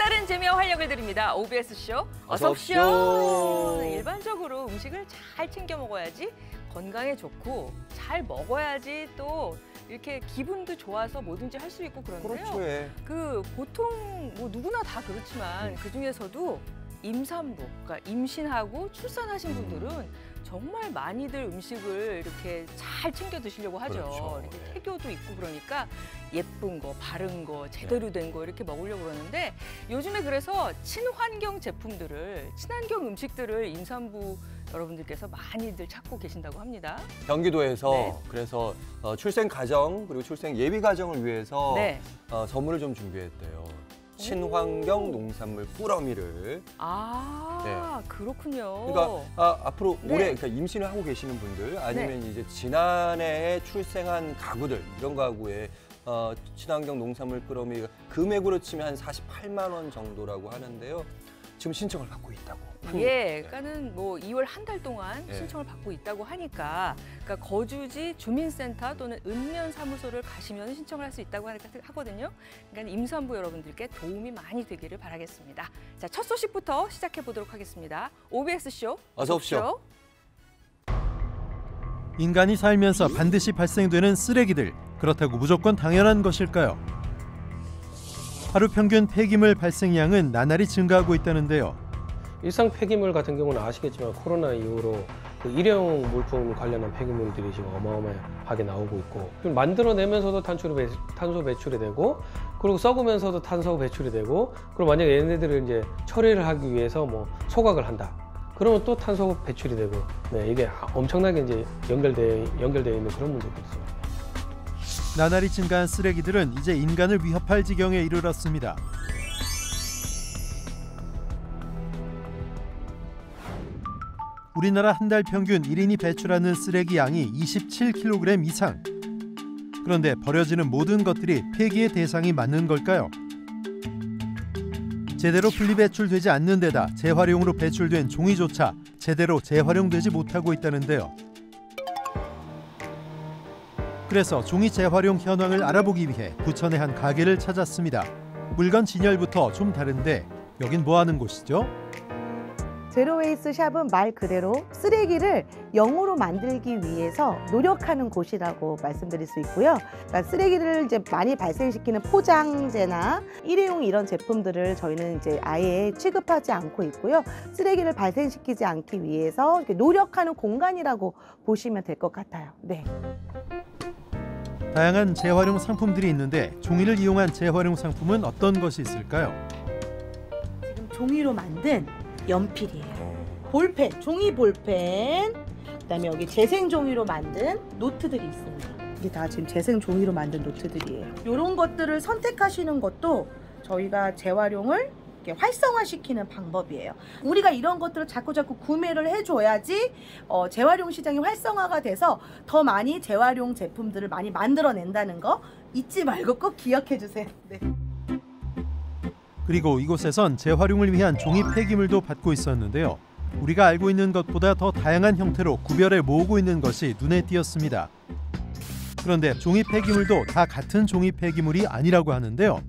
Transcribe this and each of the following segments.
색다른 재미와 활력을 드립니다. OBS쇼 어서 오십시오. 일반적으로 음식을 잘 챙겨 먹어야지 건강에 좋고 잘 먹어야지 또 이렇게 기분도 좋아서 뭐든지 할 수 있고 그런데요. 그렇죠. 예. 그 보통 뭐 누구나 다 그렇지만 그중에서도 임산부, 그러니까 임신하고 출산하신 분들은 정말 많이들 음식을 이렇게 잘 챙겨 드시려고 하죠. 그렇죠. 이렇게 태교도 있고 그러니까 예쁜 거, 바른 거, 제대로 된 거 이렇게 먹으려고 그러는데 요즘에 그래서 친환경 제품들을, 친환경 음식들을 임산부 여러분들께서 많이들 찾고 계신다고 합니다. 경기도에서 네. 그래서 출생 가정 그리고 출생 예비 가정을 위해서 네. 선물을 좀 준비했대요. 친환경 농산물 꾸러미를. 아, 네. 그렇군요. 그러니까 앞으로 네. 올해 그러니까 임신을 하고 계시는 분들 아니면 이제 지난해에 출생한 가구들 이런 가구에 친환경 농산물 꾸러미 금액으로 치면 한 48만 원 정도라고 하는데요. 지금 신청을 받고 있다고. 예, 그러니까는 뭐 2월 한 달 동안 예. 신청을 받고 있다고 하니까, 그러니까 거주지 주민센터 또는 읍면사무소를 가시면 신청을 할 수 있다고 하거든요. 그러니까 임산부 여러분들께 도움이 많이 되기를 바라겠습니다. 자, 첫 소식부터 시작해 보도록 하겠습니다. OBS쇼 어서 오십시오. 인간이 살면서 반드시 발생되는 쓰레기들, 그렇다고 무조건 당연한 것일까요? 하루 평균 폐기물 발생량은 나날이 증가하고 있다는데요. 일상 폐기물 같은 경우는 아시겠지만 코로나 이후로 그 일회용 물품 관련한 폐기물들이 지금 어마어마하게 나오고 있고, 만들어내면서도 탄소 배출이 되고, 그리고 썩으면서도 탄소 배출이 되고, 그리고 만약에 얘네들을 이제 처리를 하기 위해서 뭐 소각을 한다. 그러면 또 탄소 배출이 되고, 네, 이게 엄청나게 이제 연결되어 있는 그런 문제들이죠. 나날이 증가한 쓰레기들은 이제 인간을 위협할 지경에 이르렀습니다. 우리나라 한 달 평균 1인이 배출하는 쓰레기 양이 27kg 이상. 그런데 버려지는 모든 것들이 폐기의 대상이 맞는 걸까요? 제대로 분리배출되지 않는 데다 재활용으로 배출된 종이조차 제대로 재활용되지 못하고 있다는데요. 그래서 종이 재활용 현황을 알아보기 위해 부천의 한 가게를 찾았습니다. 물건 진열부터 좀 다른데 여긴 뭐 하는 곳이죠? 제로웨이스 샵은 말 그대로 쓰레기를 0으로 만들기 위해서 노력하는 곳이라고 말씀드릴 수 있고요. 그러니까 쓰레기를 이제 많이 발생시키는 포장재나 일회용 이런 제품들을 저희는 이제 아예 취급하지 않고 있고요. 쓰레기를 발생시키지 않기 위해서 이렇게 노력하는 공간이라고 보시면 될 것 같아요. 네. 다양한 재활용 상품들이 있는데 종이를 이용한 재활용 상품은 어떤 것이 있을까요? 지금 종이로 만든 연필이에요. 볼펜, 종이 볼펜. 그다음에 여기 재생 종이로 만든 노트들이 있습니다. 이게 다 지금 재생 종이로 만든 노트들이에요. 이런 것들을 선택하시는 것도 저희가 재활용을 이렇게 활성화시키는 방법이에요. 우리가 이런 것들을 자꾸 구매를 해줘야지 재활용 시장이 활성화가 돼서 더 많이 재활용 제품들을 많이 만들어낸다는 거 잊지 말고 꼭 기억해 주세요. 네. 그리고 이곳에선 재활용을 위한 종이 폐기물도 받고 있었는데요. 우리가 알고 있는 것보다 더 다양한 형태로 구별해 모으고 있는 것이 눈에 띄었습니다. 그런데 종이 폐기물도 다 같은 종이 폐기물이 아니라고 하는데요.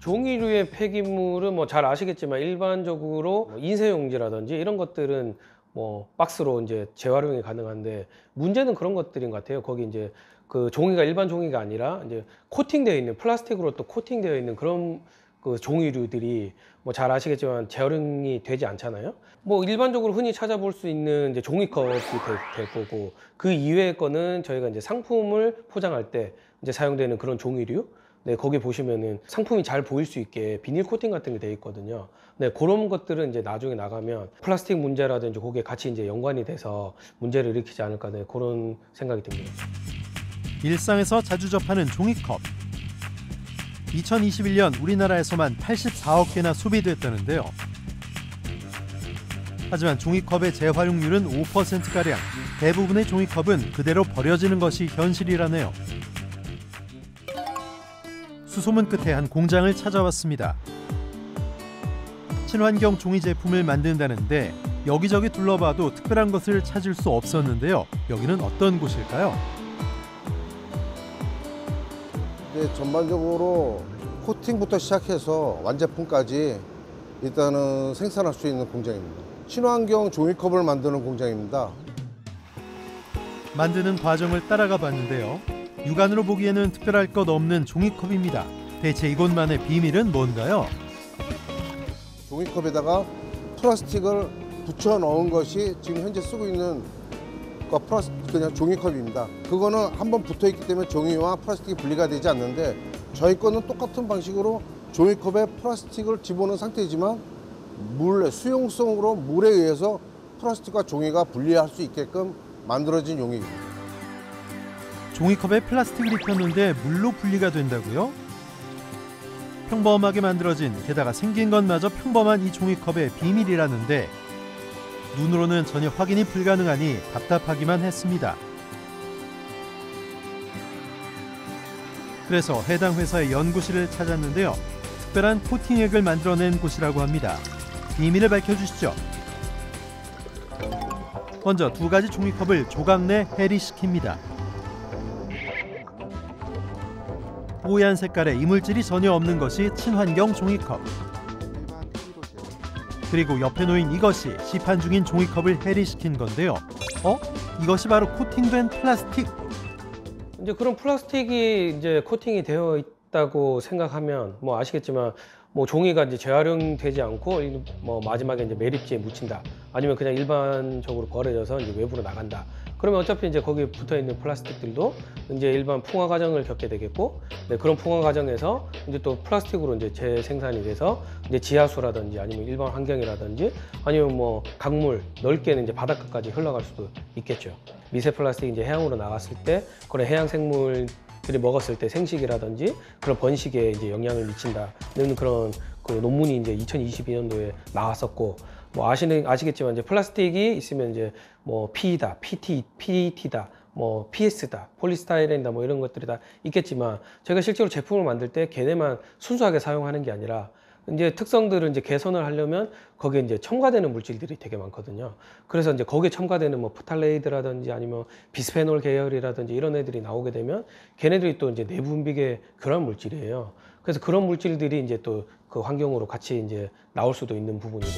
종이류의 폐기물은 뭐 잘 아시겠지만 일반적으로 인쇄용지라든지 이런 것들은 뭐 박스로 이제 재활용이 가능한데, 문제는 그런 것들인 것 같아요. 거기 이제 그 종이가 일반 종이가 아니라 이제 코팅되어 있는, 플라스틱으로 또 코팅되어 있는 그런 그 종이류들이 뭐 잘 아시겠지만 재활용이 되지 않잖아요. 뭐 일반적으로 흔히 찾아볼 수 있는 이제 종이컵이 될 거고, 그 이외의 거는 저희가 이제 상품을 포장할 때 이제 사용되는 그런 종이류. 네, 거기 보시면은 상품이 잘 보일 수 있게 비닐 코팅 같은 게 돼 있거든요. 네, 그런 것들은 이제 나중에 나가면 플라스틱 문제라든지 거기에 같이 이제 연관이 돼서 문제를 일으키지 않을까, 네, 그런 생각이 듭니다. 일상에서 자주 접하는 종이컵. 2021년 우리나라에서만 84억 개나 소비됐다는데요. 하지만 종이컵의 재활용률은 5%가량. 대부분의 종이컵은 그대로 버려지는 것이 현실이라네요. 수소문 끝에 한 공장을 찾아왔습니다. 친환경 종이 제품을 만든다는데 여기저기 둘러봐도 특별한 것을 찾을 수 없었는데요. 여기는 어떤 곳일까요? 네, 전반적으로 코팅부터 시작해서 완제품까지 일단은 생산할 수 있는 공장입니다. 친환경 종이컵을 만드는 공장입니다. 만드는 과정을 따라가 봤는데요. 육안으로 보기에는 특별할 것 없는 종이컵입니다. 대체 이곳만의 비밀은 뭔가요? 종이컵에다가 플라스틱을 붙여 넣은 것이 지금 현재 쓰고 있는 그냥 종이컵입니다. 그거는 한번 붙어 있기 때문에 종이와 플라스틱이 분리가 되지 않는데 저희 거는 똑같은 방식으로 종이컵에 플라스틱을 집어넣은 상태이지만 수용성으로 물에 의해서 플라스틱과 종이가 분리할 수 있게끔 만들어진 용입니다. 종이컵에 플라스틱을 입혔는데 물로 분리가 된다고요? 평범하게 만들어진 게다가 생긴 것마저 평범한 이 종이컵의 비밀이라는데 눈으로는 전혀 확인이 불가능하니 답답하기만 했습니다. 그래서 해당 회사의 연구실을 찾았는데요. 특별한 코팅액을 만들어낸 곳이라고 합니다. 비밀을 밝혀주시죠. 먼저 2가지 종이컵을 조각 내 해리시킵니다. 뽀얀 색깔의 이물질이 전혀 없는 것이 친환경 종이컵. 그리고 옆에 놓인 이것이 시판 중인 종이컵을 해리시킨 건데요. 이것이 바로 코팅된 플라스틱. 이제 그런 플라스틱이 이제 코팅이 되어 있다고 생각하면 뭐 아시겠지만 뭐 종이가 이제 재활용되지 않고 뭐 마지막에 이제 매립지에 묻힌다. 아니면 그냥 일반적으로 버려져서 이제 외부로 나간다. 그러면 어차피 이제 거기에 붙어 있는 플라스틱들도 이제 일반 풍화 과정을 겪게 되겠고, 네, 그런 풍화 과정에서 이제 또 플라스틱으로 이제 재생산이 돼서 이제 지하수라든지 아니면 일반 환경이라든지 아니면 뭐 강물 넓게는 이제 바닷가까지 흘러갈 수도 있겠죠. 미세 플라스틱이 이제 해양으로 나갔을 때 그런 해양 생물들이 먹었을 때 생식이라든지 그런 번식에 이제 영향을 미친다는 그런 그 논문이 이제 2022년도에 나왔었고, 뭐 아시겠지만 이제 플라스틱이 있으면 이제 뭐 P다, PET다, 뭐 PS다, 폴리스타이렌이다, 뭐 이런 것들이 다 있겠지만 제가 실제로 제품을 만들 때 걔네만 순수하게 사용하는 게 아니라 이제 특성들을 이제 개선을 하려면 거기에 이제 첨가되는 물질들이 되게 많거든요. 그래서 이제 거기에 첨가되는 뭐 프탈레이드라든지 아니면 비스페놀 계열이라든지 이런 애들이 나오게 되면 걔네들이 또 이제 내부 분비계 그런 물질이에요. 그래서 그런 물질들이 이제 또 그 환경으로 같이 이제 나올 수도 있는 부분이고.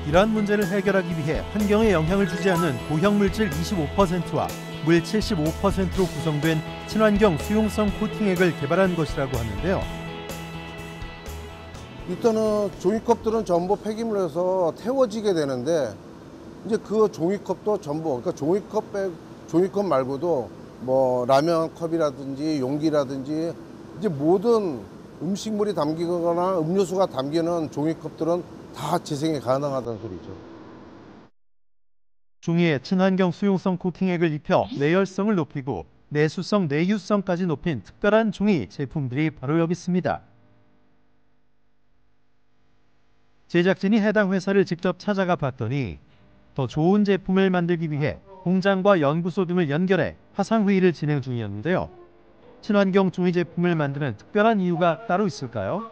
이러한 문제를 해결하기 위해 환경에 영향을 주지 않는 고형물질 25%와 물 75%로 구성된 친환경 수용성 코팅액을 개발한 것이라고 하는데요. 일단은 종이컵들은 전부 폐기물에서 태워지게 되는데 이제 그 종이컵도 전부 그러니까 종이컵 말고도 뭐 라면 컵이라든지 용기라든지 이제 모든 음식물이 담기거나 음료수가 담기는 종이컵들은 다 재생이 가능하다는 소리죠. 종이에 친환경 수용성 코팅액을 입혀 내열성을 높이고 내수성, 내유성까지 높인 특별한 종이 제품들이 바로 여기 있습니다. 제작진이 해당 회사를 직접 찾아가 봤더니 더 좋은 제품을 만들기 위해 공장과 연구소 등을 연결해 화상회의를 진행 중이었는데요. 친환경 종이 제품을 만드는 특별한 이유가 따로 있을까요?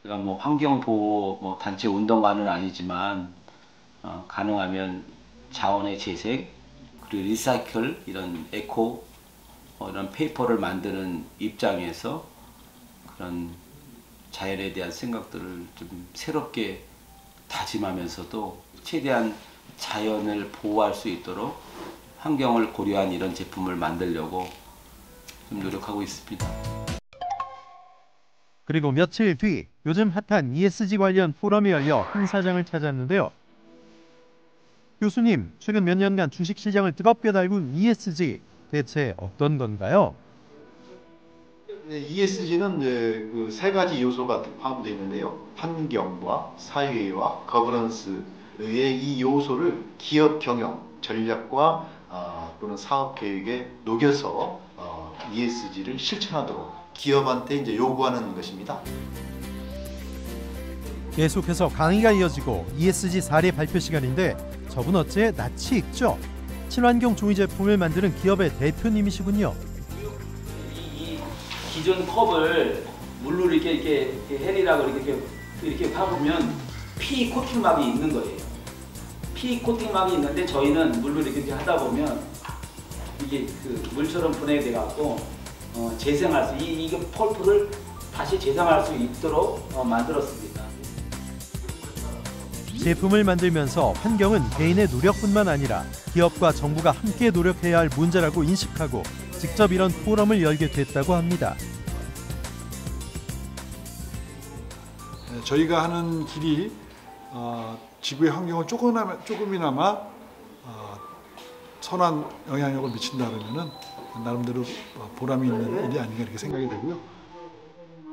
그러니까 뭐 환경보호 뭐 단체 운동가는 아니지만 가능하면 자원의 재생 그리고 리사이클 이런 에코 이런 페이퍼를 만드는 입장에서 그런 자연에 대한 생각들을 좀 새롭게 다짐하면서도 최대한 자연을 보호할 수 있도록 환경을 고려한 이런 제품을 만들려고 좀 노력하고 있습니다. 그리고 며칠 뒤 요즘 핫한 ESG 관련 포럼이 열려 한 사장을 찾았는데요. 교수님, 최근 몇 년간 주식시장을 뜨겁게 달군 ESG 대체 어떤 건가요? 네, ESG는 그 3가지 요소가 포함되어 있는데요. 환경과 사회와 거버넌스의 이 요소를 기업 경영, 전략과 또는 사업 계획에 녹여서 ESG를 실천하도록 기업한테 이제 요구하는 것입니다. 계속해서 강의가 이어지고 ESG 사례 발표 시간인데 저분 어째 낯이 익죠? 친환경 종이 제품을 만드는 기업의 대표님이시군요. 이 기존 컵을 물로 이렇게 헬이라고 이렇게 파보면 피 코팅막이 있는 거예요. 피 코팅막이 있는데 저희는 물로 이렇게 하다 보면 이게 그 물처럼 분해돼 갖고 재생할 수 이게 펄프를 다시 재생할 수 있도록 만들었습니다. 제품을 만들면서 환경은 개인의 노력뿐만 아니라 기업과 정부가 함께 노력해야 할 문제라고 인식하고 직접 이런 포럼을 열게 됐다고 합니다. 저희가 하는 길이 지구의 환경을 조금이나마 선한 영향력을 미친다 그러면은 나름대로 보람이 있는 일이 아닌가 이렇게 생각이 되고요.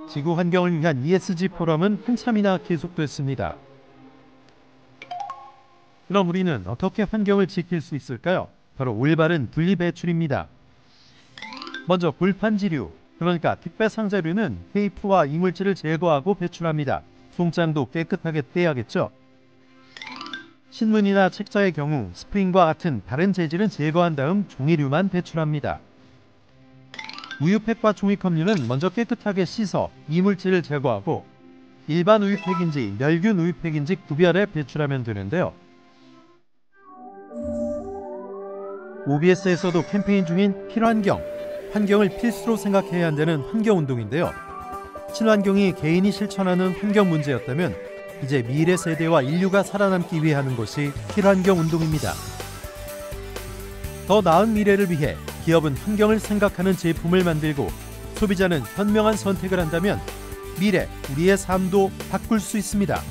지구 환경을 위한 ESG 포럼은 한참이나 계속됐습니다. 그럼 우리는 어떻게 환경을 지킬 수 있을까요? 바로 올바른 분리배출입니다. 먼저 불판지류, 그러니까 택배 상자류는 테이프와 이물질을 제거하고 배출합니다. 송장도 깨끗하게 떼야겠죠? 신문이나 책자의 경우 스프링과 같은 다른 재질은 제거한 다음 종이류만 배출합니다. 우유팩과 종이컵류는 먼저 깨끗하게 씻어 이물질을 제거하고 일반 우유팩인지 멸균 우유팩인지 구별해 배출하면 되는데요. OBS에서도 캠페인 중인 필환경, 환경을 필수로 생각해야 한다는 환경운동인데요. 친환경이 개인이 실천하는 환경 문제였다면 이제 미래 세대와 인류가 살아남기 위해 하는 것이 필환경 운동입니다. 더 나은 미래를 위해 기업은 환경을 생각하는 제품을 만들고 소비자는 현명한 선택을 한다면 미래, 우리의 삶도 바꿀 수 있습니다.